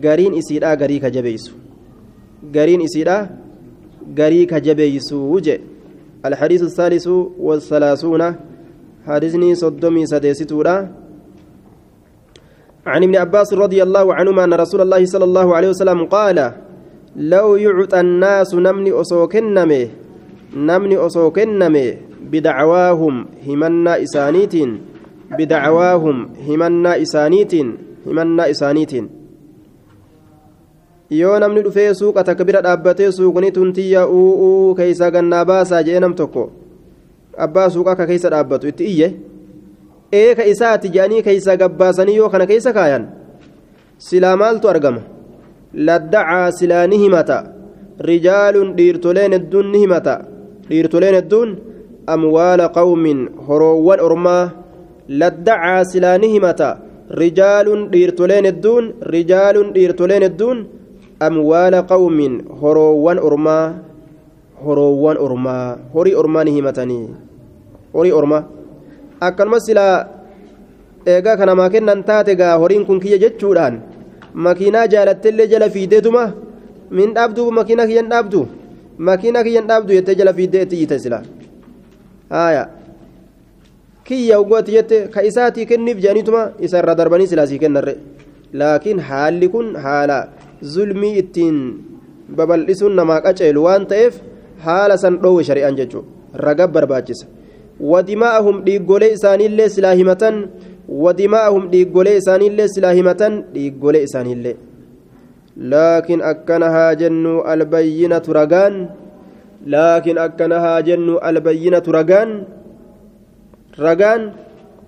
قرين إسيدا قري كجبيس قرين إسيدا قري كجبيس وجه الحديث الثالث والثلاثون حديثني صدمي سديستورا عن ابن عباس رضي الله عنهما أن رسول الله صلى الله عليه وسلم قال لو يعطى الناس نمني أسوكنمي بدعواهم همنا إسانيتين yoo namni dhufee suuqa takka bira dhaabbatee suuqni tuntiyya u'uu keeysa gannaa baasaa jee nam tokko abbaa suuqa akka keeysa dhaabbatu itti iyye ka isaati jedhanii keeysa gabbaasanii yoo kana keeysa kaayan silaa maaltu argama laddacaa silaa ni himata rijaalun dhiirtoleen hedduun amwaala qawmin horoowwan ormaa laddacaa silaa ni himata rijaalun dhiirtoleen hedduun amwaala qawmin horoowwan ormaa horii ormaa ni himatanii horii ormaa akkanuma silaa eegaa kanamaa kennan taate gaa horiin kun kiyya jechuudhaan makiinaa jaalattellee jala fiideetuma min dhaabdu makiinaa kiyyan dhaabdu jettee jala fiidee itti iyite silaa haaya kiyya uggootti jette ka isaatii kenniif jedhaniituma isa irra darbanii silaasii kennarre laakiin haalli kun haala zulmii ittiin babal'isuun namaa qaceelu waan ta'eef haala san dhoowwe shari'aan jechuudha raga barbaachisa wadimaa'ahum dhiiggolee isaaniillee silaa himatan laakiin akkana haa jennu albayyinatu ragaan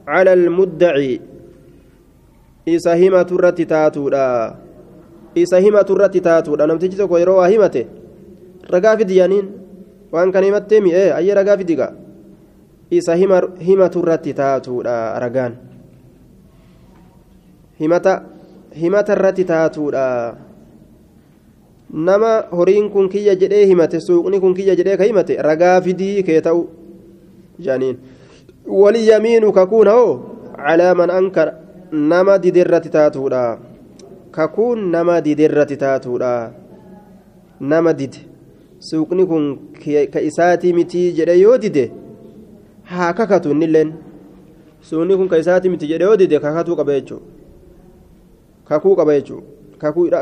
على المدعي إسهمة الرتتاتودا نمتجي تكو يروا همته رغا في ديانين وان كان يمتمي اي رغا في ديغا إسهمة الرتتاتودا رغان همة الرتتاتودا نما هورين كن كيا جدي همته سوقني كن كيا جدي كيمته رغا في دي كيتاو جانين واليمين ككون هو على من أنكر نما ديدرت تاتودا ككون نما ديدرت تاتودا نما ديد سوقني كن كإساتي متي جدي يودي ها ككتو نيلن سوقني كن كإساتي متي جدي يودي ككتو كبيجو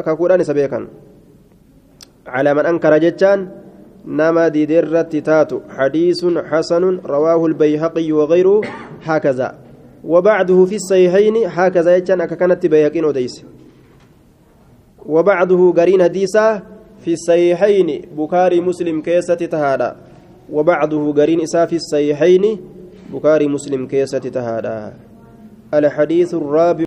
ككو داني سبيكان على من أنكر جتان نما ديدرت تاتو حديث حسن رواه البيهقي وغيره هكذا وبعده في الصحيحين هكذا يجان كانت بيهقين وديس وبعده قرين حديثا في الصحيحين بخاري مسلم كيسة تهادا وبعده قرين إسا في الصحيحين بخاري مسلم كيسة تهادا الحديث الرابع